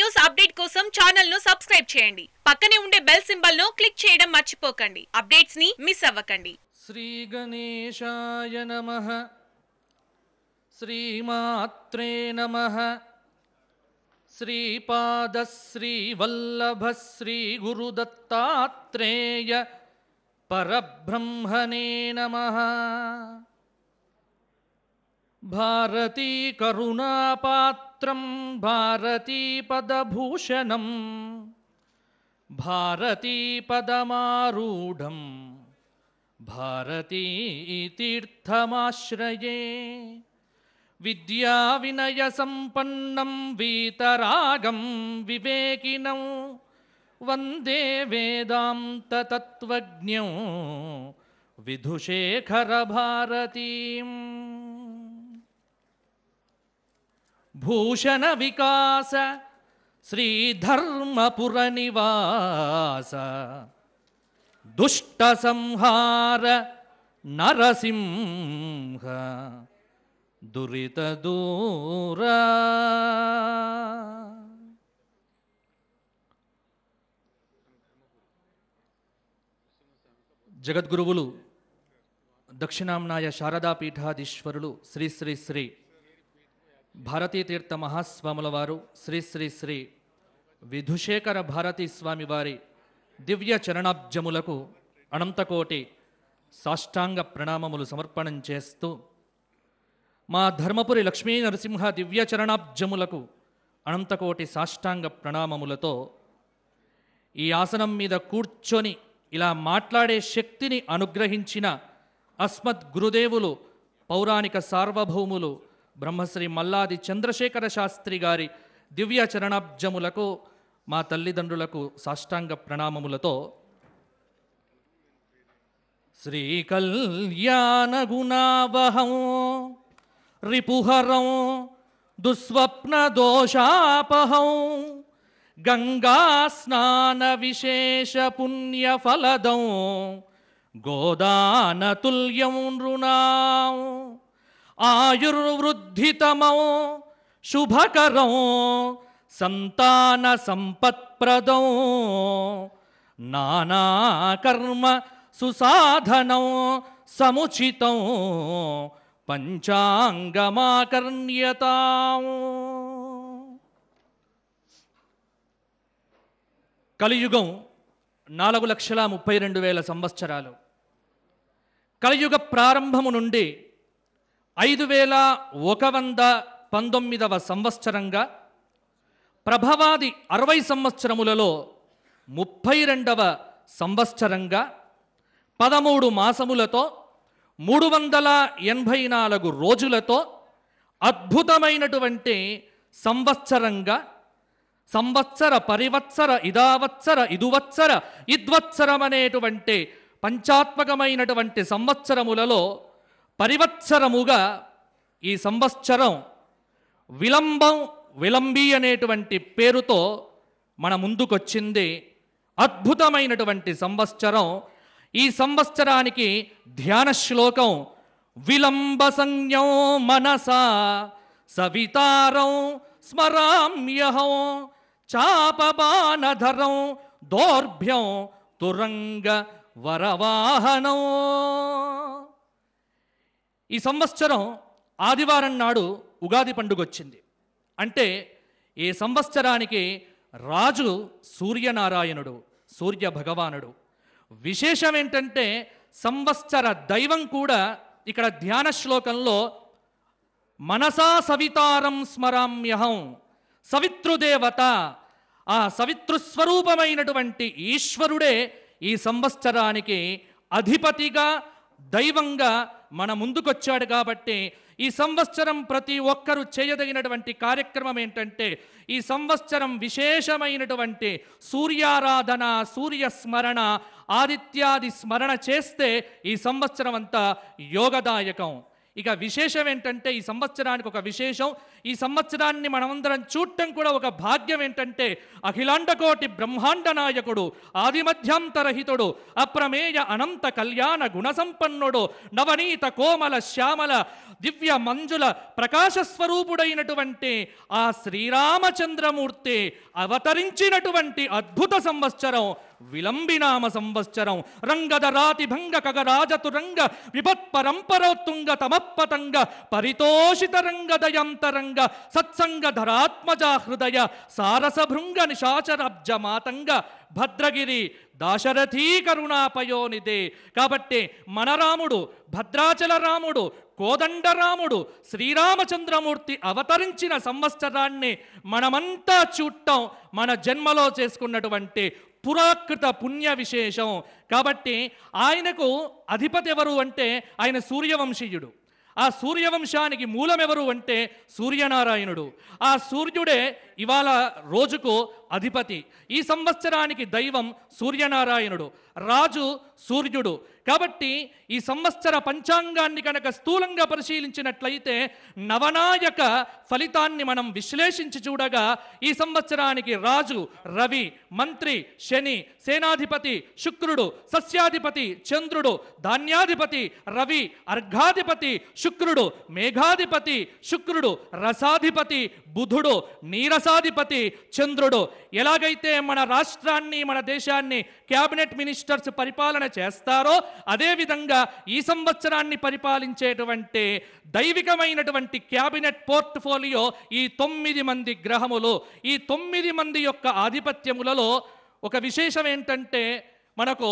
News update కోసం channel ను subscribe చేయండి. పక్కనే ఉండే బెల్ సింబల్ ను క్లిక్ చేయడం మర్చిపోకండి. అప్డేట్స్ ని మిస్ అవ్వకండి. శ్రీ గణేశాయ నమః. శ్రీమాత్రే నమః. శ్రీపాద శ్రీవల్లభ శ్రీ గురుదత్తాత్రేయ పరబ్రహ్మణే నమః. భారతీ కరుణాపాత్రం భారతీ పదభూషణం భారతీ పదమారూఢం భారతీ తీర్థమాశ్రయే. విద్యా వినయ సంపన్నం వీతరాగం వివేకినం వందే వేదాంత తత్వజ్ఞం విధుశేఖర భారతీం. భూషణ వికాస శ్రీధర్మపుర నివాస దుష్ట సంహార నరసింహ దురిత దూర. జగద్గురువులు దక్షిణాంనాయ శారదాపీఠాధీశ్వరులు శ్రీ శ్రీ శ్రీ భారతీతీర్థ మహాస్వాముల వారు శ్రీ శ్రీ శ్రీ విధుశేఖర భారతీ స్వామి వారి దివ్య చరణాబ్జములకు అనంతకోటి సాష్టాంగ ప్రణామములు సమర్పణం చేస్తూ, మా ధర్మపురి లక్ష్మీ నరసింహ దివ్య చరణాబ్జములకు అనంతకోటి సాష్టాంగ ప్రణామములతో ఈ ఆసనం మీద కూర్చొని ఇలా మాట్లాడే శక్తిని అనుగ్రహించిన అస్మద్ గురుదేవులు పౌరాణిక సార్వభౌములు బ్రహ్మశ్రీ మల్లాది చంద్రశేఖర శాస్త్రి గారి దివ్య చరణాబ్జములకు మా తల్లిదండ్రులకు సాష్టాంగ ప్రణామములతో శ్రీ కళ్యాణ గుణావహం రిపుహరం దుస్వప్న దోషాపహం గంగా స్నాన విశేష పుణ్యఫలదం గోదానతుల్యం నృణాం ఆయుర్వృద్ధితమం శుభకరం సంతాన సంపత్ప్రదం నానాకర్మ సుసాధనం సముచితం పంచాంగమాకర్ణ్యతాం. కలియుగం 4,32,000 సంవత్సరాలు. కలియుగ ప్రారంభము నుండి 5,119వ సంవత్సరంగా, ప్రభవాది 60 సంవత్సరములలో 32వ సంవత్సరంగా 13 మాసములతో 384 రోజులతో అద్భుతమైనటువంటి సంవత్సరంగా, సంవత్సర పరివత్సర ఇదావత్సర ఇదువత్సర ఇద్వత్సరం అనేటువంటి పంచాత్మకమైనటువంటి సంవత్సరములలో పరివత్సరముగా ఈ సంవత్సరం విలంబి అనేటువంటి పేరుతో మన ముందుకొచ్చింది. అద్భుతమైనటువంటి సంవత్సరం. ఈ సంవత్సరానికి ధ్యాన శ్లోకం విలంబ సంజ్ఞో మనసా సవితారం స్మరామ్యహం చాపబాణధరం దౌర్భ్యం తురంగ వరవాహనం. ఈ సంవత్సరం ఆదివారం నాడు ఉగాది పండుగ వచ్చింది. అంటే ఈ సంవత్సరానికి రాజు సూర్యనారాయణుడు, సూర్య భగవానుడు. విశేషం ఏంటంటే సంవత్సర దైవం కూడా ఇక్కడ ధ్యాన శ్లోకంలో మనసా సవితారం స్మరామ్యహం, సవితృదేవత, ఆ సవితృస్వరూపమైనటువంటి ఈశ్వరుడే ఈ సంవత్సరానికి అధిపతిగా దైవంగా మన ముందుకొచ్చాడు. కాబట్టి ఈ సంవత్సరం ప్రతి ఒక్కరూ చేయదగినటువంటి కార్యక్రమం ఏంటంటే ఈ సంవత్సరం విశేషమైనటువంటి సూర్యారాధన, సూర్య స్మరణ, ఆదిత్యాది స్మరణ చేస్తే ఈ సంవత్సరం అంతా యోగదాయకం. ఇక విశేషం ఏంటంటే ఈ సంవత్సరానికి ఒక విశేషం, ఈ సంవత్సరాన్ని మనమందరం చూడటం కూడా ఒక భాగ్యం. ఏంటంటే అఖిలాండకోటి బ్రహ్మాండ నాయకుడు, ఆదిమధ్యాంతరహితుడు, అప్రమేయ అనంత కళ్యాణ గుణసంపన్నుడు, నవనీత కోమల శ్యామల దివ్య మంజుల ప్రకాశ స్వరూపుడైనటువంటి ఆ శ్రీరామచంద్రమూర్తి అవతరించినటువంటి అద్భుత సంవత్సరం విలంబినామ సంవత్సరం. రంగదరాతి భంగ కగరాజతురంగ విపత్పరంపరోత్తుంగ తమప్పతంగ పరితోషిత రంగదయంతరంగ సత్సంగ ధరాత్మజా హృదయ సారసభృంగ నిశాచరాబ్జ మాతంగ భద్రగిరి దాశరథీ కరుణాపయోనిదే. కాబట్టి మన రాముడు, భద్రాచల రాముడు, కోదండరాముడు, శ్రీరామచంద్రమూర్తి అవతరించిన సంవత్సరాన్ని మనమంతా చూడటం మన జన్మలో చేసుకున్నటువంటి పురాకృత పుణ్య విశేషం. కాబట్టి ఆయనకు అధిపతి ఎవరు అంటే ఆయన సూర్యవంశీయుడు. ఆ సూర్యవంశానికి మూలం ఎవరు అంటే సూర్యనారాయణుడు. ఆ సూర్యుడే ఇవాళ రోజుకు అధిపతి. ఈ సంవత్సరానికి దైవం సూర్యనారాయణుడు, రాజు సూర్యుడు. కాబట్టి ఈ సంవత్సర పంచాంగాన్ని కనుక స్థూలంగా పరిశీలించినట్లయితే నవనాయక ఫలితాన్ని మనం విశ్లేషించి చూడగా ఈ సంవత్సరానికి రాజు రవి, మంత్రి శని, సేనాధిపతి శుక్రుడు, సస్యాధిపతి చంద్రుడు, ధాన్యాధిపతి రవి, అర్ఘాధిపతి శుక్రుడు, మేఘాధిపతి శుక్రుడు, రసాధిపతి బుధుడు, నీరసాధిపతి చంద్రుడు. ఎలాగైతే మన రాష్ట్రాన్ని, మన దేశాన్ని క్యాబినెట్ మినిస్టర్స్ పరిపాలన చేస్తారో అదేవిధంగా ఈ సంవత్సరాన్ని పరిపాలించేటువంటి దైవికమైనటువంటి క్యాబినెట్ పోర్ట్ఫోలియో ఈ 9 మంది గ్రహములు. ఈ 9 మంది యొక్క ఆధిపత్యములలో ఒక విశేషం ఏంటంటే మనకు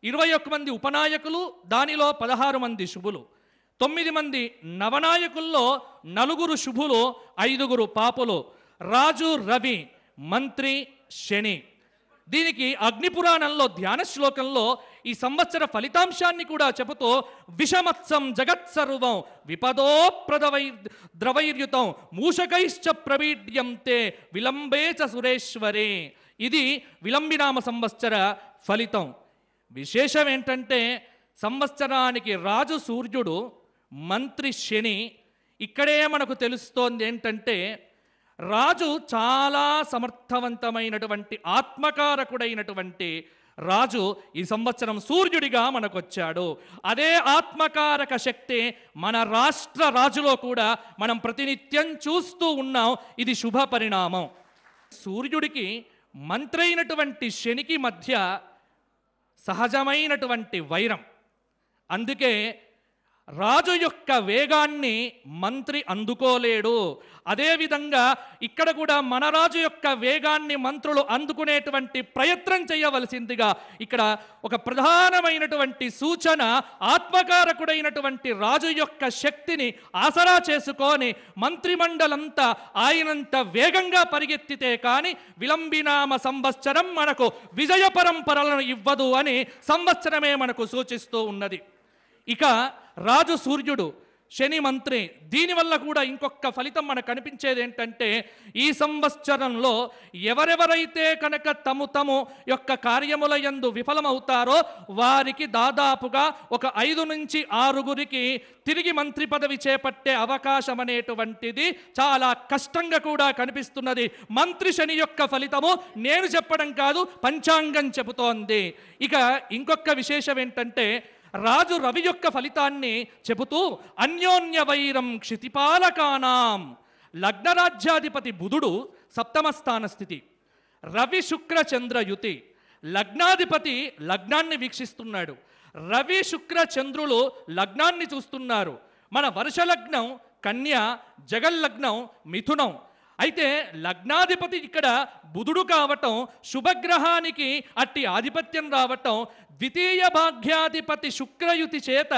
21 మంది ఉపనాయకులు, దానిలో 16 మంది శుభులు. 9 మంది నవనాయకుల్లో 4 శుభులు, 5 పాపులు. రాజు రవి, మంత్రి శని. దీనికి అగ్నిపురాణంలో ధ్యాన శ్లోకంలో ఈ సంవత్సర ఫలితాంశాన్ని కూడా చెబుతూ విషమత్సం జగత్సర్వం విపదోప్రదవై ద్రవైర్యుతం మూషకైశ్చ ప్రవీడ్యంతే విలంబే చ సురేశ్వరే. ఇది విలంబినామ సంవత్సర ఫలితం. విశేషం ఏంటంటే సంవత్సరానికి రాజు సూర్యుడు, మంత్రి శని. ఇక్కడే మనకు తెలుస్తోంది ఏంటంటే రాజు చాలా సమర్థవంతమైనటువంటి ఆత్మకారకుడైనటువంటి రాజు ఈ సంవత్సరం సూర్యుడిగా మనకొచ్చాడు. అదే ఆత్మకారక శక్తి మన రాష్ట్ర రాజులో కూడా మనం ప్రతినిత్యం చూస్తూ ఉన్నాం. ఇది శుభ పరిణామం. సూర్యుడికి మంత్రి అయినటువంటి శనికి మధ్య సహజమైనటువంటి వైరం. అందుకే రాజు యొక్క వేగాన్ని మంత్రి అందుకోలేడు. అదేవిధంగా ఇక్కడ కూడా మన రాజు యొక్క వేగాన్ని మంత్రులు అందుకునేటువంటి ప్రయత్నం చేయవలసిందిగా ఇక్కడ ఒక ప్రధానమైనటువంటి సూచన. ఆత్మకారకుడైనటువంటి రాజు యొక్క శక్తిని ఆసరా చేసుకొని మంత్రిమండలంతా ఆయనంత వేగంగా పరిగెత్తితే కానీ విలంబినామ సంవత్సరం మనకు విజయ పరంపరలను ఇవ్వదు అని సంవత్సరమే మనకు సూచిస్తూ ఉన్నది. ఇక రాజు సూర్యుడు, శని మంత్రి. దీనివల్ల కూడా ఇంకొక ఫలితం మనకు కనిపించేది ఏంటంటే ఈ సంవత్సరంలో ఎవరెవరైతే కనుక తమ యొక్క కార్యముల యందు విఫలమవుతారో వారికి దాదాపుగా ఒక 5 నుంచి 6 తిరిగి మంత్రి పదవి చేపట్టే అవకాశం అనేటువంటిది చాలా కష్టంగా కూడా కనిపిస్తున్నది. మంత్రి శని యొక్క ఫలితము నేను చెప్పడం కాదు, పంచాంగం చెబుతోంది. ఇక ఇంకొక విశేషం ఏంటంటే రాజు రవి యొక్క ఫలితాన్ని చెబుతూ అన్యోన్య వైరం క్షితిపాలకానాం. లగ్నరాజ్యాధిపతి బుధుడు 7వ స్థాన స్థితి, రవి శుక్ర చంద్రయుతి. లగ్నాధిపతి లగ్నాన్ని వీక్షిస్తున్నాడు, రవి శుక్ర చంద్రులు లగ్నాన్ని చూస్తున్నారు. మన వర్ష లగ్నం కన్య, జగల్లగ్నం మిథునం. అయితే లగ్నాధిపతి ఇక్కడ బుధుడు కావటం, శుభగ్రహానికి అట్టి ఆధిపత్యం రావటం, ద్వితీయ భాగ్యాధిపతి శుక్రయుతి చేత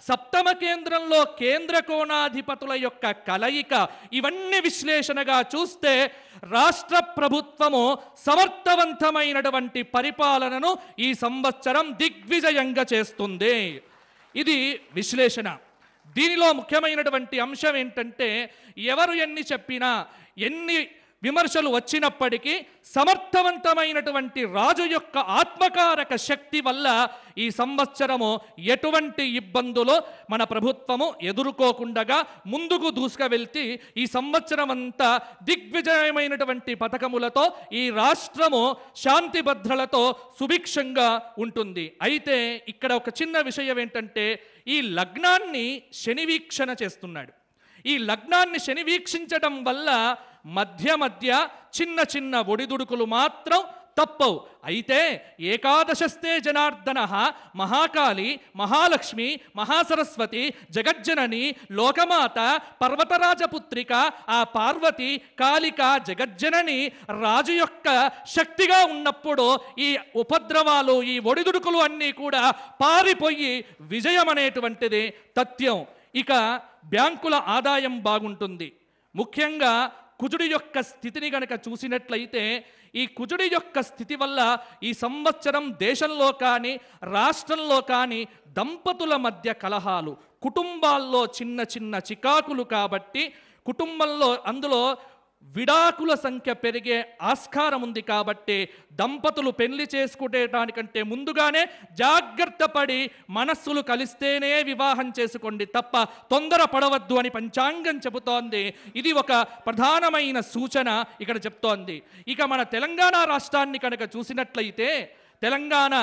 7వ కేంద్రంలో కేంద్ర కోణాధిపతుల యొక్క కలయిక. ఇవన్నీ విశ్లేషణగా చూస్తే రాష్ట్ర ప్రభుత్వము సమర్థవంతమైనటువంటి పరిపాలనను ఈ సంవత్సరం దిగ్విజయంగా చేస్తుంది. ఇది విశ్లేషణ. దీనిలో ముఖ్యమైనటువంటి అంశం ఏంటంటే ఎవరు ఎన్ని చెప్పినా, ఎన్ని విమర్శలు వచ్చినప్పటికీ సమర్థవంతమైనటువంటి రాజు యొక్క ఆత్మకారక శక్తి వల్ల ఈ సంవత్సరము ఎటువంటి ఇబ్బందులు మన ప్రభుత్వము ఎదుర్కోకుండా ముందుకు దూసుకువెళ్తే ఈ సంవత్సరం అంతా దిగ్విజయమైనటువంటి పథకములతో ఈ రాష్ట్రము శాంతి భద్రలతో సుభిక్షంగా ఉంటుంది. అయితే ఇక్కడ ఒక చిన్న విషయం ఏంటంటే, ఈ లగ్నాన్ని శని వీక్షణ చేస్తున్నాడు. ఈ లగ్నాన్ని శని వీక్షించడం వల్ల మధ్య మధ్య చిన్న చిన్న ఒడిదుడుకులు మాత్రం తప్పవు. అయితే ఏకాదశస్తే జనార్దన మహాకాళి, మహాలక్ష్మి, మహాసరస్వతి, జగజ్జనని, లోకమాత, పర్వతరాజపుత్రిక, ఆ పార్వతి, కాళిక, జగజ్జనని రాజు యొక్క శక్తిగా ఉన్నప్పుడు ఈ ఉపద్రవాలు, ఈ ఒడిదుడుకులు అన్నీ కూడా పారిపోయి విజయం అనేటువంటిది తథ్యం. ఇక బ్యాంకుల ఆదాయం బాగుంటుంది. ముఖ్యంగా కుజుడి యొక్క స్థితిని గనక చూసినట్లయితే ఈ కుజుడి యొక్క స్థితి వల్ల ఈ సంవత్సరం దేశంలో కానీ రాష్ట్రంలో కానీ దంపతుల మధ్య కలహాలు, కుటుంబాల్లో చిన్న చిన్న చికాకులు, కాబట్టి కుటుంబంలో అందులో విడాకుల సంఖ్య పెరిగే ఆస్కారం ఉంది. కాబట్టి దంపతులు పెళ్లి చేసుకునేటానికంటే ముందుగానే జాగ్రత్త పడి మనస్సులు కలిస్తేనే వివాహం చేసుకోండి తప్ప తొందర పడవద్దు అని పంచాంగం చెబుతోంది. ఇది ఒక ప్రధానమైన సూచన ఇక్కడ చెప్తోంది. ఇక మన తెలంగాణ రాష్ట్రాన్ని కనుక చూసినట్లయితే తెలంగాణ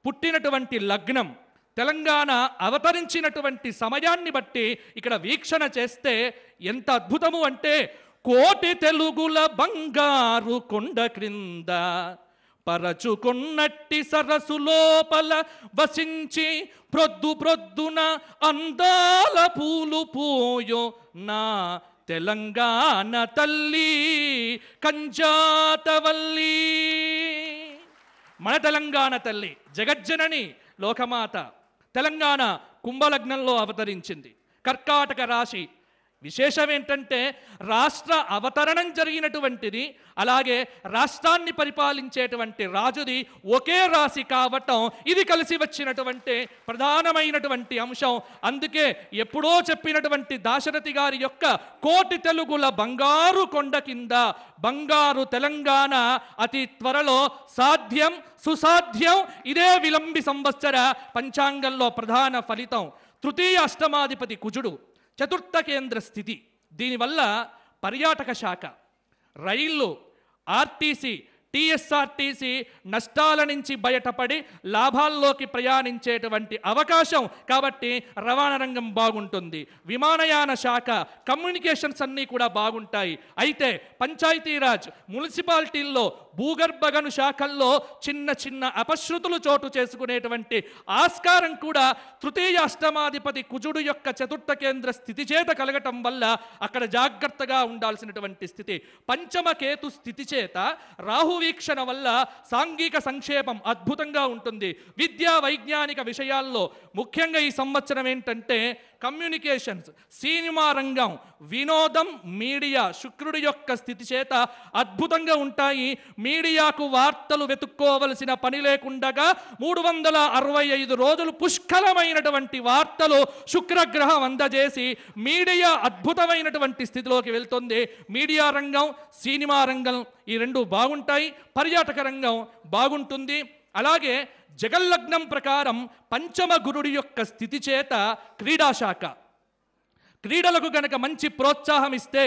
పుట్టినటువంటి లగ్నం, తెలంగాణ అవతరించినటువంటి సమయాన్ని బట్టి ఇక్కడ వీక్షణ చేస్తే ఎంత అద్భుతము అంటే, కోటి తెలుగుల బంగారు కొండ క్రింద పరచుకున్నట్టి సరసు లోపల వసించి ప్రొద్దు ప్రొద్దున అందాల పూలు పోయో నా తెలంగాణ తల్లి కంజాతవల్లి. మన తెలంగాణ తల్లి జగజ్జనని లోకమాత తెలంగాణ కుంభలగ్నంలో అవతరించింది. కర్కాటక రాశి. విశేషం ఏంటంటే రాష్ట్ర అవతరణం జరిగినటువంటిది, అలాగే రాష్ట్రాన్ని పరిపాలించేటువంటి రాజుది ఒకే రాశి కావటం ఇది కలిసి వచ్చినటువంటి ప్రధానమైనటువంటి అంశం. అందుకే ఎప్పుడో చెప్పినటువంటి దాశరథి గారి యొక్క కోటి తెలుగుల బంగారు కొండ కింద బంగారు తెలంగాణ అతి త్వరలో సాధ్యం, సుసాధ్యం. ఇదే విలంబి సంవత్సర పంచాంగంలో ప్రధాన ఫలితం. తృతీయ అష్టమాధిపతి కుజుడు, చతుర్థ కేంద్ర స్థితి. దీనివల్ల పర్యాటక శాఖ, రైళ్ళు, ఆర్టీసీ, టీఎస్ఆర్టీసీ నష్టాల నుంచి బయటపడి లాభాల్లోకి ప్రయాణించేటువంటి అవకాశం. కాబట్టి రవాణా రంగం బాగుంటుంది. విమానయాన శాఖ, కమ్యూనికేషన్స్ అన్నీ కూడా బాగుంటాయి. అయితే పంచాయతీరాజ్, మున్సిపాలిటీల్లో, భూగర్భ గను శాఖల్లో చిన్న చిన్న అపశృతులు చోటు చేసుకునేటువంటి ఆస్కారం కూడా తృతీయ అష్టమాధిపతి కుజుడు యొక్క చతుర్థ కేంద్ర స్థితి చేత కలగటం వల్ల అక్కడ జాగ్రత్తగా ఉండాల్సినటువంటి స్థితి. పంచమ కేతు స్థితి చేత రాహు వీక్షణ వల్ల సాంఘిక సంక్షేమం అద్భుతంగా ఉంటుంది. విద్యా వైజ్ఞానిక విషయాల్లో ముఖ్యంగా ఈ సంవత్సరం ఏంటంటే కమ్యూనికేషన్స్, సినిమా రంగం, వినోదం, మీడియా శుక్రుడి యొక్క స్థితి చేత అద్భుతంగా ఉంటాయి. మీడియాకు వార్తలు వెతుక్కోవలసిన పని లేకుండగా 365 రోజులు పుష్కలమైనటువంటి వార్తలు శుక్రగ్రహం అందజేసి మీడియా అద్భుతమైనటువంటి స్థితిలోకి వెళ్తుంది. మీడియా రంగం, సినిమా రంగం ఈ రెండు బాగుంటాయి. పర్యాటక రంగం బాగుంటుంది. అలాగే జగల్లగ్నం ప్రకారం పంచమ గురుడి యొక్క స్థితి చేత క్రీడాశాఖ, క్రీడలకు గనక మంచి ప్రోత్సాహం ఇస్తే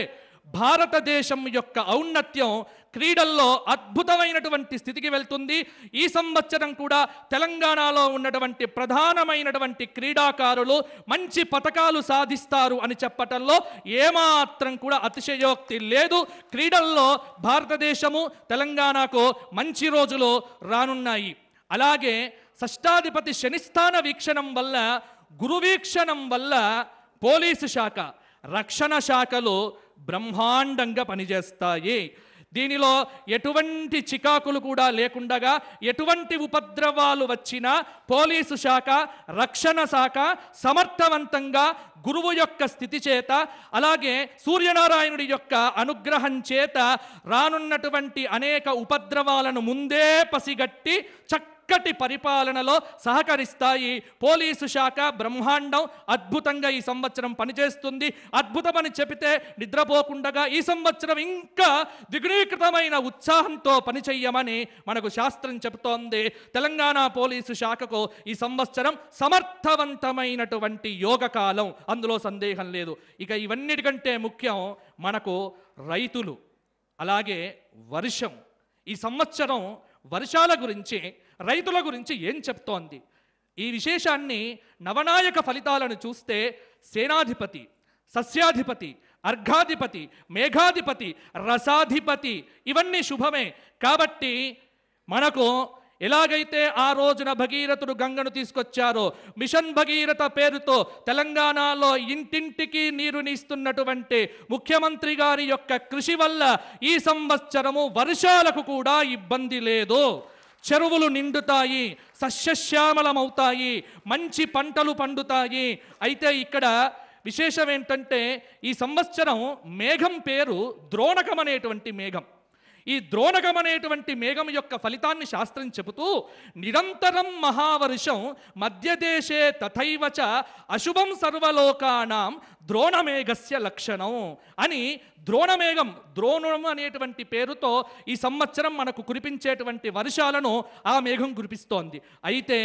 భారతదేశం యొక్క ఔన్నత్యం క్రీడల్లో అద్భుతమైనటువంటి స్థితికి వెళ్తుంది. ఈ సంవత్సరం కూడా తెలంగాణలో ఉన్నటువంటి ప్రధానమైనటువంటి క్రీడాకారులు మంచి పతకాలు సాధిస్తారు అని చెప్పటంలో ఏమాత్రం కూడా అతిశయోక్తి లేదు. క్రీడల్లో భారతదేశము, తెలంగాణకు మంచి రోజులు రానున్నాయి. అలాగే షష్టాధిపతి శనిస్థాన వీక్షణం వల్ల, గురు వీక్షణం వల్ల పోలీసు శాఖ, రక్షణ శాఖలు బ్రహ్మాండంగా పనిచేస్తాయి. దీనిలో ఎటువంటి చికాకులు కూడా లేకుండగా, ఎటువంటి ఉపద్రవాలు వచ్చినా పోలీసు శాఖ, రక్షణ శాఖ సమర్థవంతంగా గురువు యొక్క స్థితి చేత, అలాగే సూర్యనారాయణుడి యొక్క అనుగ్రహం చేత రానున్నటువంటి అనేక ఉపద్రవాలను ముందే పసిగట్టి చక్కటి పరిపాలనలో సహకరిస్తాయి. పోలీసు శాఖ బ్రహ్మాండం, అద్భుతంగా ఈ సంవత్సరం పనిచేస్తుంది. అద్భుతమని చెబితే నిద్రపోకుండగా ఈ సంవత్సరం ఇంకా ద్విగుణీకృతమైన ఉత్సాహంతో పనిచేయమని మనకు శాస్త్రం చెబుతోంది. తెలంగాణ పోలీసు శాఖకు ఈ సంవత్సరం సమర్థవంతమైనటువంటి యోగకాలం, అందులో సందేహం లేదు. ఇక ఇవన్నిటికంటే ముఖ్యం మనకు రైతులు, అలాగే వర్షం. ఈ సంవత్సరం వర్షాల గురించి, రైతుల గురించి ఏం చెప్తోంది? ఈ విశేషాన్ని నవనాయక ఫలితాలను చూస్తే సేనాధిపతి, సస్యాధిపతి, అర్ఘాధిపతి, మేఘాధిపతి, రసాధిపతి ఇవన్నీ శుభమే. కాబట్టి మనకు ఎలాగైతే ఆ రోజున భగీరథుడు గంగను తీసుకొచ్చారో, మిషన్ భగీరథ పేరుతో తెలంగాణలో ఇంటింటికి నీరునిస్తున్నటువంటి ముఖ్యమంత్రి గారి యొక్క కృషి వల్ల ఈ సంవత్సరము వర్షాలకు కూడా ఇబ్బంది లేదు. చెరువులు నిండుతాయి, సస్యశ్యామలమవుతాయి, మంచి పంటలు పండుతాయి. అయితే ఇక్కడ విశేషం ఏంటంటే ఈ సంవత్సరం మేఘం పేరు ద్రోణకం అనేటువంటి మేఘం. ఈ ద్రోణకం అనేటువంటి మేఘం యొక్క ఫలితాన్ని శాస్త్రం చెబుతూ, నిరంతరం మహావర్షం మధ్యదేశే తథైవచ అశుభం సర్వలోకానాం ద్రోణమేఘస్య లక్షణం అని ద్రోణమేఘం, ద్రోణం అనేటువంటి పేరుతో ఈ సంవత్సరం మనకు కురిపించేటువంటి వర్షాలను ఆ మేఘం కురిపిస్తోంది. అయితే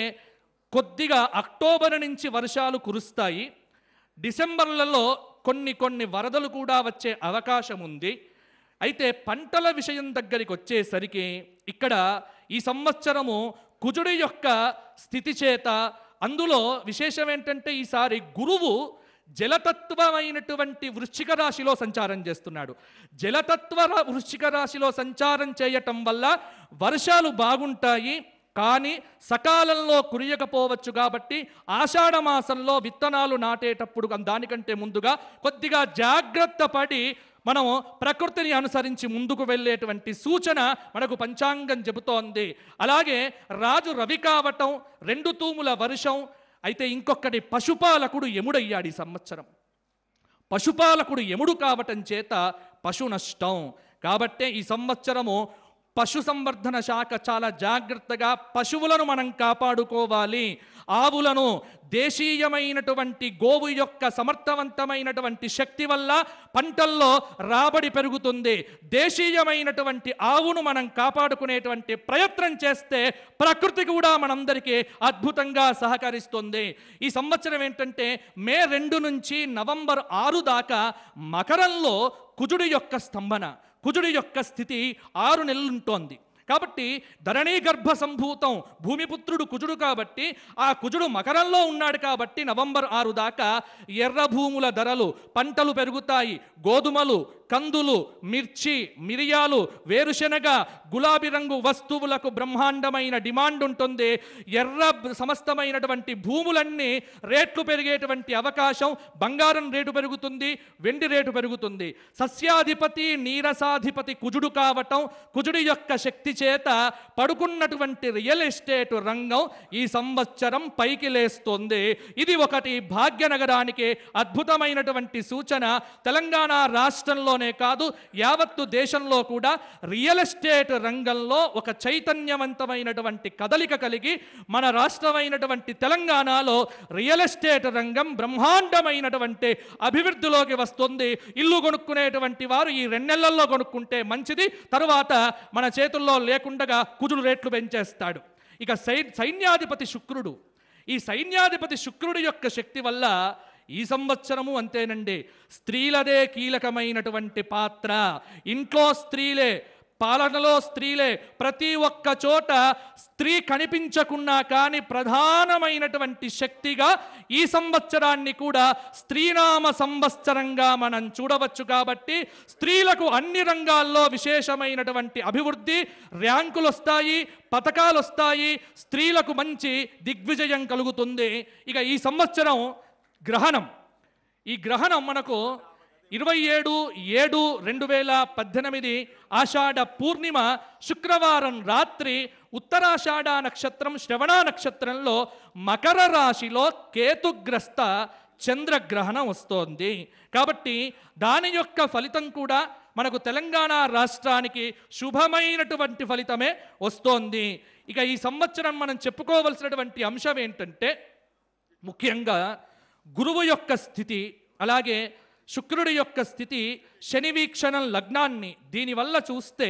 కొద్దిగా అక్టోబర్ నుంచి వర్షాలు కురుస్తాయి. డిసెంబర్లలో కొన్ని వరదలు కూడా వచ్చే అవకాశం ఉంది. అయితే పంటల విషయం దగ్గరికి వచ్చేసరికి ఇక్కడ ఈ సంవత్సరము కుజుడి యొక్క స్థితి చేత, అందులో విశేషం ఏంటంటే ఈసారి గురువు జలతత్వమైనటువంటి వృశ్చిక రాశిలో సంచారం చేస్తున్నాడు. జలతత్వ వృశ్చిక రాశిలో సంచారం చేయటం వల్ల వర్షాలు బాగుంటాయి, కానీ సకాలంలో కురియకపోవచ్చు. కాబట్టి ఆషాఢ మాసంలో విత్తనాలు నాటేటప్పుడు దానికంటే ముందుగా కొద్దిగా జాగ్రత్త పడి మనము ప్రకృతిని అనుసరించి ముందుకు వెళ్ళేటువంటి సూచన మనకు పంచాంగం చెబుతోంది. అలాగే రాజు రవి కావటం, 2 తూముల వర్షం. అయితే ఇంకొకటి, పశుపాలకుడు యముడయ్యాడు ఈ సంవత్సరం. పశుపాలకుడు యముడు కావటం చేత పశు నష్టం. కాబట్టే ఈ సంవత్సరము పశు సంవర్ధన శాఖ చాలా జాగ్రత్తగా పశువులను మనం కాపాడుకోవాలి. ఆవులను, దేశీయమైనటువంటి గోవు యొక్క సమర్థవంతమైనటువంటి శక్తి వల్ల పంటల్లో రాబడి పెరుగుతుంది. దేశీయమైనటువంటి ఆవును మనం కాపాడుకునేటువంటి ప్రయత్నం చేస్తే ప్రకృతి కూడా మనందరికీ అద్భుతంగా సహకరిస్తుంది. ఈ సంవత్సరం ఏంటంటే మే 2 నుంచి నవంబర్ 6 దాకా మకరంలో కుజుడి యొక్క స్తంభన, కుజుడి యొక్క స్థితి 6 నెలలుంటోంది. కాబట్టి ధరణీ గర్భ సంభూతం భూమిపుత్రుడు కుజుడు కాబట్టి ఆ కుజుడు మకరంలో ఉన్నాడు. కాబట్టి నవంబర్ 6 దాకా ఎర్ర భూముల ధరలు, పంటలు పెరుగుతాయి. గోధుమలు, కందులు, మిర్చి, మిరియాలు, వేరుశెనగ, గులాబీ రంగు వస్తువులకు బ్రహ్మాండమైన డిమాండ్ ఉంటుంది. ఎర్ర సమస్తమైనటువంటి భూములన్నీ రేట్లు పెరిగేటువంటి అవకాశం, బంగారం రేటు పెరుగుతుంది, వెండి రేటు పెరుగుతుంది. సస్యాధిపతి, నీరసాధిపతి కుజుడు కావటం, కుజుడి యొక్క శక్తి చేత పడుకున్నటువంటి రియల్ ఎస్టేట్ రంగం ఈ సంవత్సరం పైకి లేస్తుంది. ఇది ఒకటి భాగ్యనగరానికి అద్భుతమైనటువంటి సూచన. తెలంగాణ రాష్ట్రంలో కాదు, యావత్తు దేశంలో కూడా రియల్ ఎస్టేట్ రంగంలో ఒక చైతన్యవంతమైనటువంటి కదలిక కలిగి మన రాష్ట్రమైనటువంటి తెలంగాణలో రియల్ ఎస్టేట్ రంగం బ్రహ్మాండమైనటువంటి అభివృద్ధిలోకి వస్తుంది. ఇల్లు కొనుక్కునేటువంటి వారు ఈ 2 నెలల్లో కొనుక్కుంటే మంచిది. తరువాత మన చేతుల్లో లేకుండగా కుజుడు రేట్లు పెంచేస్తాడు. ఇక సైన్యాధిపతి శుక్రుడు, ఈ సైన్యాధిపతి శుక్రుడి యొక్క శక్తి వల్ల ఈ సంవత్సరము అంతేనండి, స్త్రీలదే కీలకమైనటువంటి పాత్ర. ఇంట్లో స్త్రీలే, పాలనలో స్త్రీలే. ప్రతి ఒక్క చోట స్త్రీ కనిపించకున్నా కానీ ప్రధానమైనటువంటి శక్తిగా ఈ సంవత్సరాన్ని కూడా స్త్రీనామ సంవత్సరంగా మనం చూడవచ్చు. కాబట్టి స్త్రీలకు అన్ని రంగాల్లో విశేషమైనటువంటి అభివృద్ధి, ర్యాంకులు వస్తాయి, పథకాలు వస్తాయి, స్త్రీలకు మంచి దిగ్విజయం కలుగుతుంది. ఇక ఈ సంవత్సరం గ్రహణం, ఈ గ్రహణం మనకు 27/7/2018 ఆషాఢ పూర్ణిమ శుక్రవారం రాత్రి ఉత్తరాషాఢ నక్షత్రం శ్రవణ నక్షత్రంలో మకర రాశిలో కేతుగ్రస్త చంద్రగ్రహణం వస్తోంది. కాబట్టి దాని యొక్క ఫలితం కూడా మనకు తెలంగాణ రాష్ట్రానికి శుభమైనటువంటి ఫలితమే వస్తోంది. ఇక ఈ సంవత్సరం మనం చెప్పుకోవలసినటువంటి అంశం ఏంటంటే ముఖ్యంగా గురువు యొక్క స్థితి, అలాగే శుక్రుడి యొక్క స్థితి, శని వీక్షణం లగ్నాన్ని, దీనివల్ల చూస్తే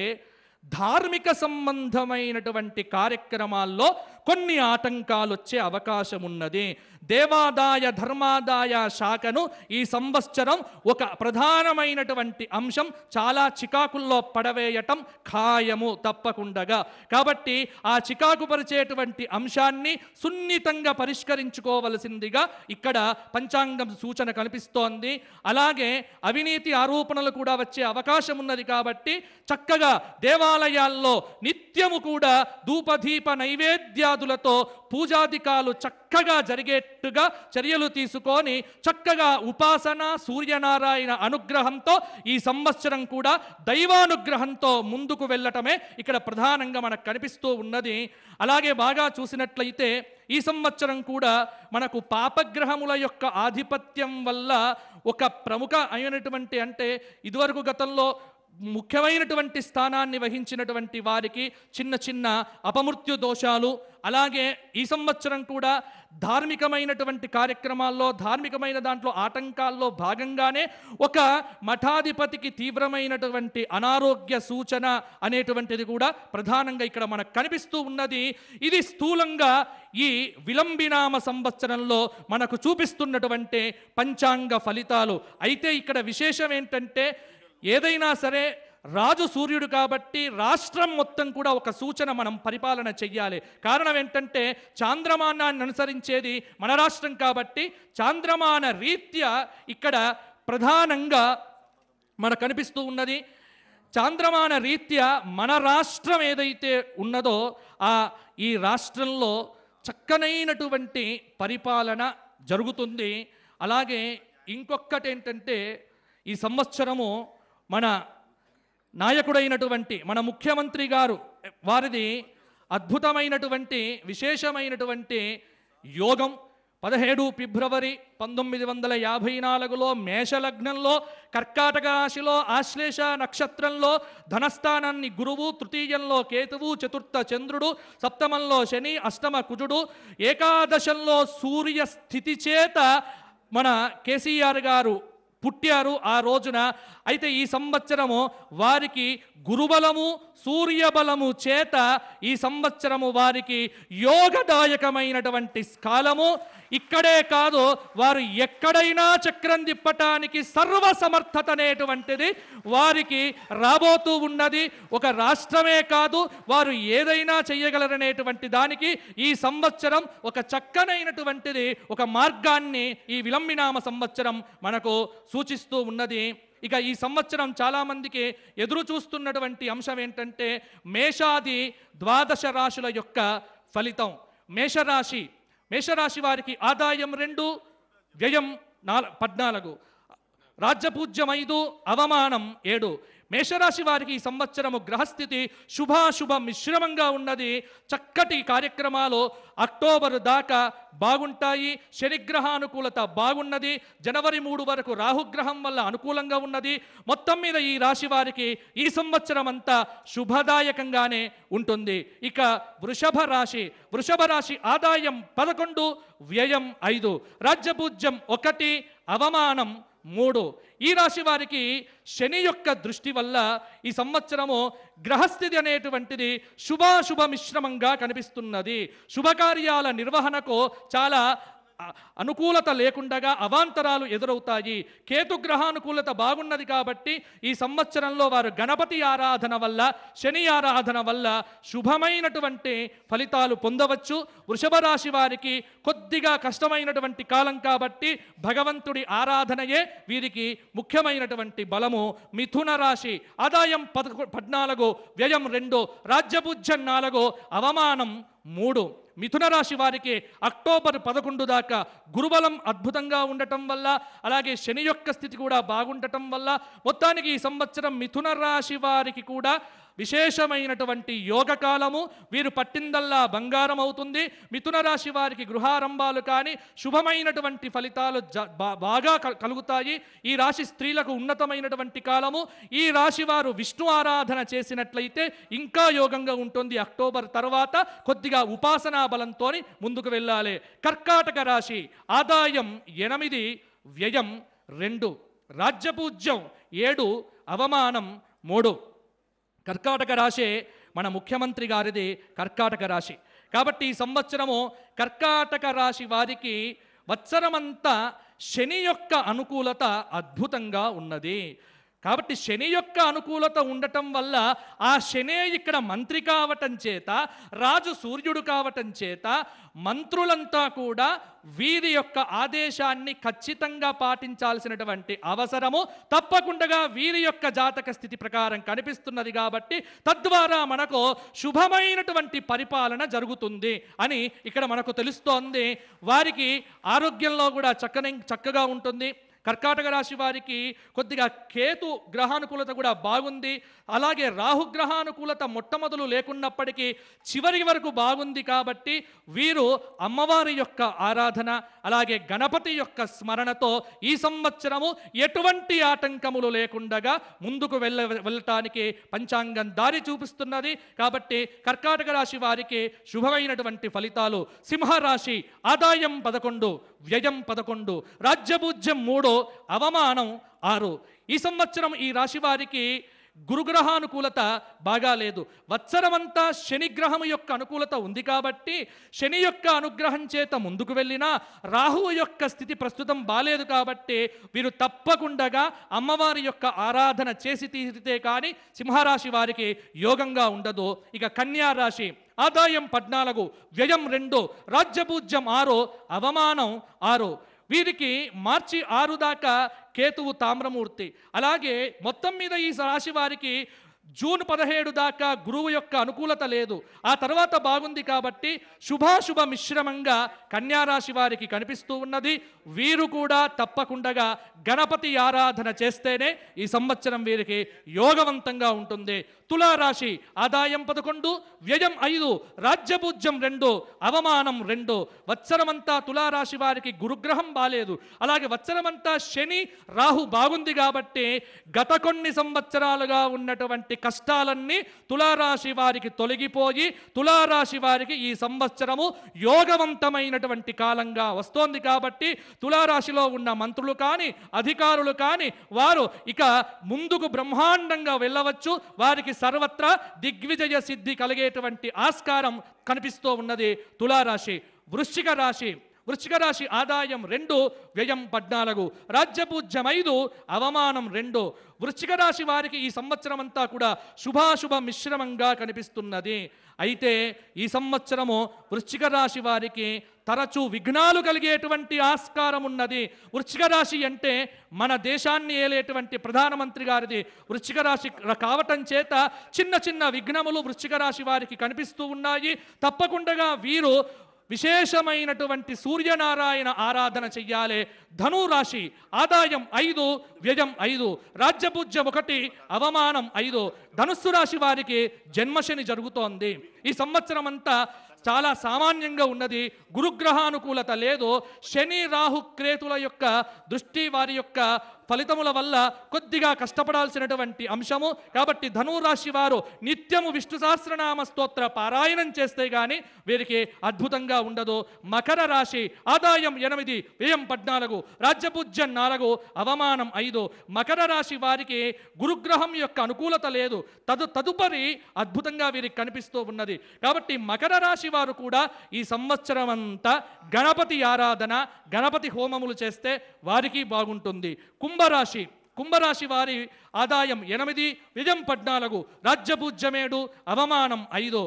ధార్మిక సంబంధమైనటువంటి కార్యక్రమాల్లో కొన్ని ఆటంకాలు వచ్చే అవకాశం ఉన్నది. దేవాదాయ ధర్మాదాయ శాఖను ఈ సంవత్సరం ఒక ప్రధానమైనటువంటి అంశం చాలా చికాకుల్లో పడవేయటం ఖాయము తప్పకుండగా. కాబట్టి ఆ చికాకు పరిచేటువంటి అంశాన్ని సున్నితంగా పరిష్కరించుకోవలసిందిగా ఇక్కడ పంచాంగం సూచన కనిపిస్తోంది. అలాగే అవినీతి ఆరోపణలు కూడా వచ్చే అవకాశం ఉన్నది. కాబట్టి చక్కగా దేవాలయాల్లో నిత్యము కూడా ధూపదీప నైవేద్యాదులతో పూజాధికాలు చక్కగా జరిగేట్టుగా చర్యలు తీసుకొని చక్కగా ఉపాసన, సూర్యనారాయణ అనుగ్రహంతో ఈ సంవత్సరం కూడా దైవానుగ్రహంతో ముందుకు వెళ్ళటమే ఇక్కడ ప్రధానంగా మనకు కనిపిస్తూ ఉన్నది. అలాగే బాగా చూసినట్లయితే ఈ సంవత్సరం కూడా మనకు పాపగ్రహముల యొక్క ఆధిపత్యం వల్ల ఒక ప్రముఖ అయినటువంటి, అంటే ఇదివరకు గతంలో ముఖ్యమైనటువంటి స్థానాన్ని వహించినటువంటి వారికి చిన్న చిన్న అపమృత్యు దోషాలు, అలాగే ఈ సంవత్సరం కూడా ధార్మికమైనటువంటి కార్యక్రమాల్లో, ధార్మికమైన దాంట్లో ఆటంకాల్లో భాగంగానే ఒక మఠాధిపతికి తీవ్రమైనటువంటి అనారోగ్య సూచన అనేటువంటిది కూడా ప్రధానంగా ఇక్కడ మనకు కనిపిస్తూ ఉన్నది. ఇది స్థూలంగా ఈ విలంబినామ సంవత్సరంలో మనకు చూపిస్తున్నటువంటి పంచాంగ ఫలితాలు. అయితే ఇక్కడ విశేషం ఏంటంటే, ఏదైనా సరే రాజు సూర్యుడు కాబట్టి రాష్ట్రం మొత్తం కూడా ఒక సూచన మనం పరిపాలన చెయ్యాలి. కారణం ఏంటంటే చాంద్రమానాన్ని అనుసరించేది మన రాష్ట్రం కాబట్టి చాంద్రమాన రీత్యా ఇక్కడ ప్రధానంగా మనకు కనిపిస్తూ ఉన్నది. చాంద్రమాన రీత్యా మన రాష్ట్రం ఏదైతే ఉన్నదో ఈ రాష్ట్రంలో చక్కనైనటువంటి పరిపాలన జరుగుతుంది. అలాగే ఇంకొకటి ఏంటంటే, ఈ సంవత్సరము మన నాయకుడైనటువంటి మన ముఖ్యమంత్రి గారు వారిది అద్భుతమైనటువంటి విశేషమైనటువంటి యోగం. 17 ఫిబ్రవరి 1954లో మేషలగ్నంలో, కర్కాటక రాశిలో, ఆశ్లేష నక్షత్రంలో, ధనస్థానాన్ని గురువు, తృతీయంలో కేతువు, చతుర్థ చంద్రుడు, సప్తమంలో శని, అష్టమ కుజుడు, ఏకాదశంలో సూర్య స్థితి చేత మన కేసీఆర్ గారు పుట్టారు ఆ రోజున. అయితే ఈ సంవత్సరము వారికి గురుబలము, సూర్యబలము చేత ఈ సంవత్సరము వారికి యోగదాయకమైనటువంటి కాలము. ఇక్కడే కాదు, వారు ఎక్కడైనా చక్రం తిప్పటానికి సర్వసమర్థత అనేటువంటిది వారికి రాబోతూ ఉన్నది. ఒక రాష్ట్రమే కాదు, వారు ఏదైనా చేయగలరనేటువంటి దానికి ఈ సంవత్సరం ఒక చక్కనైనటువంటిది, ఒక మార్గాన్ని ఈ విలంబినామ సంవత్సరం మనకు సూచిస్తూ ఉన్నది. ఇక ఈ సంవత్సరం చాలామందికి ఎదురు చూస్తున్నటువంటి అంశం ఏంటంటే, మేషాది 12 రాశుల యొక్క ఫలితం. మేషరాశి వారికి ఆదాయం 2, వ్యయం 14, రాజ్యపూజ్యం 5, అవమానం 7. మేషరాశి వారికి ఈ సంవత్సరము గ్రహస్థితి శుభాశుభ మిశ్రమంగా ఉన్నది. చక్కటి కార్యక్రమాలు అక్టోబర్ దాకా బాగుంటాయి. శనిగ్రహానుకూలత బాగున్నది. జనవరి 3 వరకు రాహుగ్రహం వల్ల అనుకూలంగా ఉన్నది. మొత్తం మీద ఈ రాశి వారికి ఈ సంవత్సరం అంతా శుభదాయకంగానే ఉంటుంది. ఇక వృషభ రాశి ఆదాయం 11, వ్యయం 5, రాజ్యపూజ్యం 1, అవమానం 3. ఈ రాశి వారికి శని యొక్క దృష్టి వల్ల ఈ సంవత్సరము గ్రహస్థితి అనేటువంటిది శుభాశుభ మిశ్రమంగా కనిపిస్తున్నది. శుభకార్యాల నిర్వహణకు చాలా అనుకూలత లేకుండగా అవాంతరాలు ఎదురవుతాయి. కేతుగ్రహానుకూలత బాగున్నది కాబట్టి ఈ సంవత్సరంలో వారు గణపతి ఆరాధన వల్ల, శని ఆరాధన వల్ల శుభమైనటువంటి ఫలితాలు పొందవచ్చు. వృషభ రాశి వారికి కొద్దిగా కష్టమైనటువంటి కాలం కాబట్టి భగవంతుడి ఆరాధనయే వీరికి ముఖ్యమైనటువంటి బలము. మిథున రాశి ఆదాయం 14, వ్యయం 2, రాజ్యపూజ్యం 4, అవమానం 3. మిథున రాశి వారికి అక్టోబర్ 11 దాకా గురుబలం అద్భుతంగా ఉండటం వల్ల, అలాగే శని యొక్క స్థితి కూడా బాగుండటం వల్ల మొత్తానికి ఈ సంవత్సరం మిథున రాశి వారికి కూడా విశేషమైనటువంటి యోగకాలము. వీరు పట్టిందల్లా బంగారం అవుతుంది. మిథున రాశి వారికి గృహారంభాలు కానీ శుభమైనటువంటి ఫలితాలు బాగా కలుగుతాయి. ఈ రాశి స్త్రీలకు ఉన్నతమైనటువంటి కాలము. ఈ రాశి వారు విష్ణు ఆరాధన చేసినట్లయితే ఇంకా యోగంగా ఉంటుంది. అక్టోబర్ తర్వాత కొద్దిగా ఉపాసనా బలంతో ముందుకు వెళ్ళాలి. కర్కాటక రాశి ఆదాయం 8, వ్యయం 2, రాజ్యపూజ్యం 7, అవమానం 3. కర్కాటక రాశి మన ముఖ్యమంత్రి గారిది కర్కాటక రాశి. కాబట్టి ఈ సంవత్సరము కర్కాటక రాశి వారికి వత్సరమంతా శని యొక్క అనుకూలత అద్భుతంగా ఉన్నది. కాబట్టి శని యొక్క అనుకూలత ఉండటం వల్ల ఆ శనే ఇక్కడ మంత్రి కావటం చేత, రాజు సూర్యుడు కావటం చేత మంత్రులంతా కూడా వీరి యొక్క ఆదేశాన్ని ఖచ్చితంగా పాటించాల్సినటువంటి అవసరము తప్పకుండా వీరి యొక్క జాతక స్థితి ప్రకారం కనిపిస్తున్నది. కాబట్టి తద్వారా మనకు శుభమైనటువంటి పరిపాలన జరుగుతుంది అని ఇక్కడ మనకు తెలుస్తోంది. వారికి ఆరోగ్యంలో కూడా చక్కగా ఉంటుంది. కర్కాటక రాశి వారికి కొద్దిగా కేతు గ్రహానుకూలత కూడా బాగుంది. అలాగే రాహుగ్రహానుకూలత మొట్టమొదలు లేకున్నప్పటికీ చివరి వరకు బాగుంది. కాబట్టి వీరు అమ్మవారి యొక్క ఆరాధన అలాగే గణపతి యొక్క స్మరణతో ఈ సంవత్సరము ఎటువంటి ఆటంకములు లేకుండా ముందుకు వెళ్ళటానికి పంచాంగం దారి చూపిస్తున్నది. కాబట్టి కర్కాటక రాశి వారికి శుభమైనటువంటి ఫలితాలు. సింహరాశి ఆదాయం 11, వ్యయం 11, రాజ్యపూజ్యం 3, అవమానం 6. ఈ సంవత్సరం ఈ రాశి వారికి గురుగ్రహానుకూలత బాగా లేదు. వత్సరమంతా శనిగ్రహం యొక్క అనుకూలత ఉంది. కాబట్టి శని యొక్క అనుగ్రహం చేత ముందుకు వెళ్ళినా రాహువు యొక్క స్థితి ప్రస్తుతం బాలేదు. కాబట్టి వీరు తప్పకుండా అమ్మవారి యొక్క ఆరాధన చేసి తీరితే కానీ సింహరాశి వారికి యోగంగా ఉండదు. ఇక కన్యా రాశి ఆదాయం 14, వ్యయం 2, రాజ్యపూజ్యం 6, అవమానం 6. వీరికి మార్చి 6 దాకా కేతువు తామ్రమూర్తి. అలాగే మొత్తం మీద ఈ రాశి వారికి జూన్ 17 దాకా గురువు యొక్క అనుకూలత లేదు. ఆ తర్వాత బాగుంది. కాబట్టి శుభాశుభ మిశ్రమంగా కన్యారాశి వారికి కనిపిస్తూ ఉన్నది. వీరు కూడా తప్పకుండా గణపతి ఆరాధన చేస్తేనే ఈ సంవత్సరం వీరికి యోగవంతంగా ఉంటుంది. తులారాశి ఆదాయం 11, వ్యయం 5, రాజ్యపూజ్యం 2, అవమానం 2. వత్సరమంతా తులారాశి వారికి గురుగ్రహం బాలేదు. అలాగే వత్సరమంతా శని రాహు బాగుంది. కాబట్టి గత కొన్ని సంవత్సరాలుగా ఉన్నటువంటి కష్టాలన్నీ తులారాశి వారికి తొలగిపోయి తులారాశి వారికి ఈ సంవత్సరము యోగవంతమైనటువంటి కాలంగా వస్తోంది. కాబట్టి తులారాశిలో ఉన్న మంత్రులు కానీ అధికారులు కానీ వారు ఇక ముందుకు బ్రహ్మాండంగా వెళ్ళవచ్చు. వారికి సర్వత్రా దిగ్విజయ సిద్ధి కలిగేటువంటి ఆస్కారం కనిపిస్తూ ఉన్నది. తులారాశి. వృశ్చిక రాశి ఆదాయం 2, వ్యయం 14, రాజ్యపూజ్యం 5, అవమానం 2. వృశ్చిక రాశి వారికి ఈ సంవత్సరం అంతా కూడా శుభాశుభ మిశ్రమంగా కనిపిస్తున్నది. అయితే ఈ సంవత్సరము వృశ్చిక రాశి వారికి తరచూ విఘ్నాలు కలిగేటువంటి ఆస్కారం ఉన్నది. వృశ్చిక రాశి అంటే మన దేశాన్ని ఏలేటువంటి ప్రధానమంత్రి గారిది వృశ్చిక రాశి కావటం చేత చిన్న చిన్న విఘ్నములు వృశ్చిక రాశి వారికి కనిపిస్తూ ఉన్నాయి. తప్పకుండా వీరు విశేషమైనటువంటి సూర్యనారాయణ ఆరాధన చెయ్యాలి. ధనురాశి ఆదాయం 5, వ్యయం 5, రాజ్యపూజ్యం 1, అవమానం 5. ధనుస్సు రాశి వారికి జన్మశని జరుగుతోంది. ఈ సంవత్సరం అంతా చాలా సామాన్యంగా ఉన్నది. గురుగ్రహానుకూలత లేదు. శని రాహు కేతుల యొక్క దృష్టి వారి యొక్క ఫలితముల వల్ల కొద్దిగా కష్టపడాల్సినటువంటి అంశము. కాబట్టి ధనురాశి వారు నిత్యము విష్ణు సహస్రనామ స్తోత్ర పారాయణం చేస్తే గాని వీరికి అద్భుతంగా ఉండదు. మకర రాశి ఆదాయం 8, వ్యయం 14, రాజ్యపూజ్యం 4, అవమానం 5. మకర రాశి వారికి గురుగ్రహం యొక్క అనుకూలత లేదు. తదుపరి అద్భుతంగా వీరికి కనిపిస్తూ ఉన్నది. కాబట్టి మకర రాశి వారు కూడా ఈ సంవత్సరం అంతా గణపతి ఆరాధన గణపతి హోమములు చేస్తే వారికి బాగుంటుంది. కుంభరాశి వారి ఆదాయం 8, వ్యయం 14, రాజ్యపూజ్యం 7, అవమానం 5.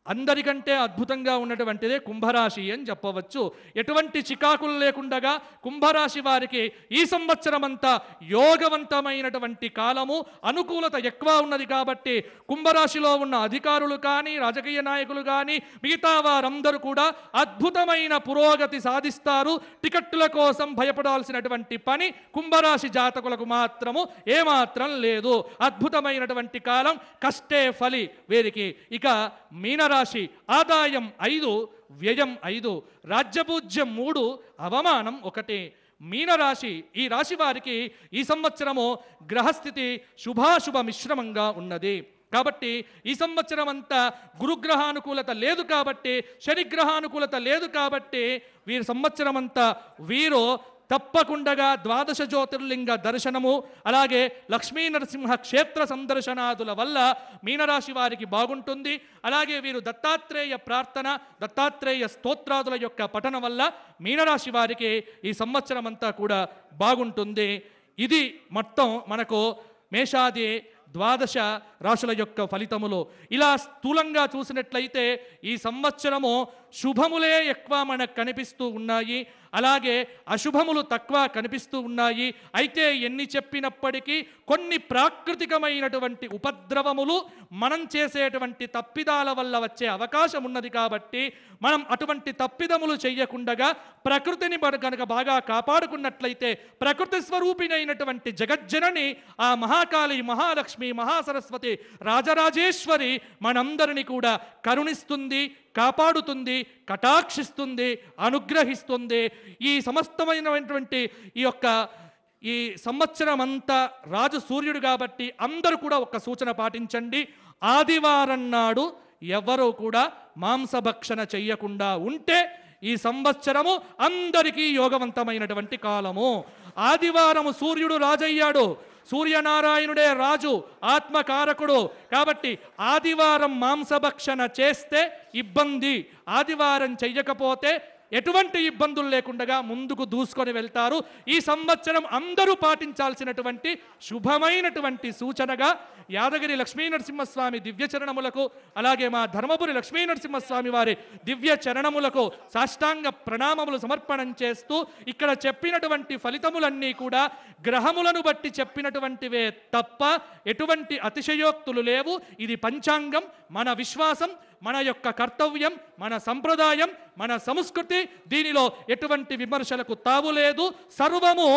అందరికంటే అద్భుతంగా ఉన్నటువంటిదే కుంభరాశి అని చెప్పవచ్చు. ఎటువంటి చికాకులు లేకుండగా కుంభరాశి వారికి ఈ సంవత్సరం అంతా యోగవంతమైనటువంటి కాలము, అనుకూలత ఎక్కువ ఉన్నది. కాబట్టి కుంభరాశిలో ఉన్న అధికారులు కానీ, రాజకీయ నాయకులు కానీ, మిగతా వారందరూ కూడా అద్భుతమైన పురోగతి సాధిస్తారు. టికెట్టుల కోసం భయపడాల్సినటువంటి పని కుంభరాశి జాతకులకు మాత్రము ఏమాత్రం లేదు. అద్భుతమైనటువంటి కాలం, కష్టే ఫలి వీరికి. ఇక మీనరాశి ఆదాయం 5, వ్యయం 5, రాజ్యపూజ్యం 3, అవమానం 1. మీనరాశి ఈ రాశి వారికి ఈ సంవత్సరము గ్రహస్థితి శుభాశుభ మిశ్రమంగా ఉన్నది. కాబట్టి ఈ సంవత్సరం అంతా గురుగ్రహానుకూలత లేదు, కాబట్టి శనిగ్రహానుకూలత లేదు. కాబట్టి వీరి సంవత్సరం అంతా వీరు తప్పకుండా 12 జ్యోతిర్లింగ దర్శనము, అలాగే లక్ష్మీ నరసింహ క్షేత్ర సందర్శనాదుల వల్ల మీనరాశి వారికి బాగుంటుంది. అలాగే వీరు దత్తాత్రేయ ప్రార్థన, దత్తాత్రేయ స్తోత్రాదుల యొక్క పఠన వల్ల మీనరాశి వారికి ఈ సంవత్సరం అంతా కూడా బాగుంటుంది. ఇది మొత్తం మనకు మేషాది 12 రాశుల యొక్క ఫలితములు. ఇలా స్థూలంగా చూసినట్లయితే ఈ సంవత్సరము శుభములే ఎక్కువ మనకు కనిపిస్తూ ఉన్నాయి, అలాగే అశుభములు తక్కువ కనిపిస్తూ ఉన్నాయి. అయితే ఎన్ని చెప్పినప్పటికీ కొన్ని ప్రాకృతికమైనటువంటి ఉపద్రవములు మనం చేసేటువంటి తప్పిదాల వల్ల వచ్చే అవకాశం ఉన్నది. కాబట్టి మనం అటువంటి తప్పిదములు చెయ్యకుండగా ప్రకృతిని కనుక బాగా కాపాడుకున్నట్లయితే ప్రకృతి స్వరూపిణైనటువంటి జగజ్జనని ఆ మహాకాళి, మహాలక్ష్మి, మహాసరస్వతి, రాజరాజేశ్వరి మనందరినీ కూడా కరుణిస్తుంది, కాపాడుతుంది, కటాక్షిస్తుంది, అనుగ్రహిస్తుంది. ఈ సమస్తమైనటువంటి ఈ సంవత్సరం అంతా రాజు సూర్యుడు కాబట్టి అందరూ కూడా ఒక సూచన పాటించండి. ఆదివారం నాడు ఎవరూ కూడా మాంసభక్షణ చెయ్యకుండా ఉంటే ఈ సంవత్సరము అందరికీ యోగవంతమైనటువంటి కాలము. ఆదివారము సూర్యుడు రాజయ్యాడు, సూర్యనారాయణుడే రాజు, ఆత్మకారకుడు. కాబట్టి ఆదివారం మాంసభక్షణ చేస్తే ఇబ్బంది, ఆదివారం చెయ్యకపోతే ఎటువంటి ఇబ్బందులు లేకుండా ముందుకు దూసుకొని వెళ్తారు. ఈ సంవత్సరం అందరూ పాటించాల్సినటువంటి శుభమైనటువంటి సూచనగా యాదగిరి లక్ష్మీనరసింహస్వామి దివ్య చరణములకు, అలాగే మా ధర్మపురి లక్ష్మీనరసింహస్వామి వారి దివ్య చరణములకు సాష్టాంగ ప్రణామములు సమర్పణం చేస్తూ ఇక్కడ చెప్పినటువంటి ఫలితములన్నీ కూడా గ్రహములను బట్టి చెప్పినటువంటివే తప్ప ఎటువంటి అతిశయోక్తులు లేవు. ఇది పంచాంగం, మన విశ్వాసం, మన యొక్క కర్తవ్యం, మన సంప్రదాయం, మన సంస్కృతి. దీనిలో ఎటువంటి విమర్శలకు తావులేదు. సర్వము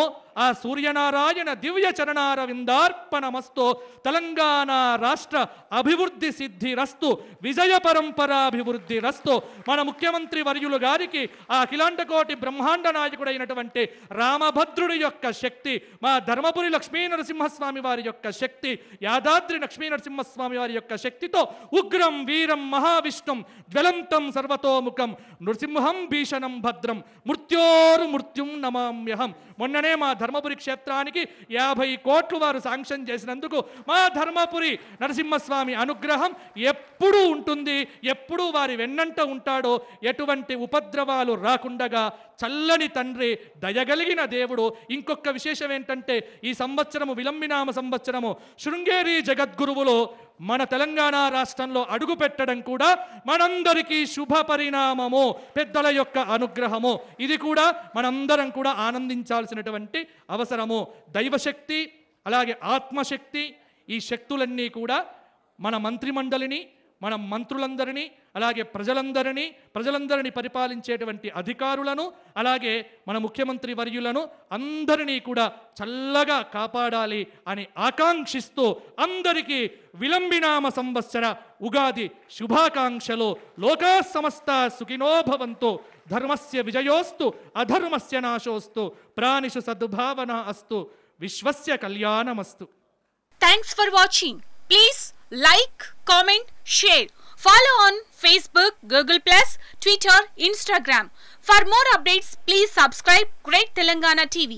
ఆ సూర్యనారాయణ దివ్య చరణారవిందార్పణమస్తు. తెలంగాణ రాష్ట్ర అభివృద్ధి సిద్ధిరస్తు, విజయ పరంపరాభివృద్ధి రస్తు. మన ముఖ్యమంత్రి వర్యులు గారికి ఆ అఖిలాండకోటి బ్రహ్మాండ నాయకుడైనటువంటి రామభద్రుడి యొక్క శక్తి, మా ధర్మపురి లక్ష్మీనరసింహస్వామి వారి యొక్క శక్తి, యాదాద్రి లక్ష్మీనరసింహస్వామి వారి యొక్క శక్తితో ఉగ్రం వీరం మహావిష్ణుం జ్వలంతం సర్వతోముఖం నృసింహం భీషణం భద్రం మృత్యోరు మృత్యుం నమామ్యహం. మొన్ననే మా ధర్మపురి క్షేత్రానికి 50 కోట్లు వారు శాంక్షన్ చేసినందుకు మా ధర్మపురి నరసింహస్వామి అనుగ్రహం ఎప్పుడూ ఉంటుంది, ఎప్పుడూ వారి వెన్నంట ఉంటాడో. ఎటువంటి ఉపద్రవాలు రాకుండగా చల్లని తండ్రి, దయగలిగిన దేవుడు. ఇంకొక విశేషం ఏంటంటే ఈ సంవత్సరము విలంబినామ సంవత్సరము. శృంగేరి జగద్గురువులు మన తెలంగాణ రాష్ట్రంలో అడుగు పెట్టడం కూడా మనందరికీ శుభ పరిణామము, పెద్దల యొక్క అనుగ్రహము. ఇది కూడా మనందరం కూడా ఆనందించాల్సినటువంటి అవసరము. దైవశక్తి, అలాగే ఆత్మశక్తి, ఈ శక్తులన్నీ కూడా మన మంత్రిమండలిని, మన మంత్రులందరినీ, అలాగే ప్రజలందరినీ పరిపాలించేటువంటి అధికారులను, అలాగే మన ముఖ్యమంత్రి వర్యులను అందరినీ కూడా చల్లగా కాపాడాలి అని ఆకాంక్షిస్తూ అందరికీ విలంబినామ సంవత్సర ఉగాది శుభాకాంక్షలు. లోకా సమస్త సుఖినో భవంతు. ధర్మస్య విజయోస్తు, అధర్మస్య నాశోస్తు. ప్రాణిషు సద్భావన అస్తు. విశ్వస్య కళ్యాణమస్తు. Thanks for watching. Please like, comment, share. Follow on Facebook, Google+, Twitter, Instagram. For more updates, please subscribe Great Telangana TV.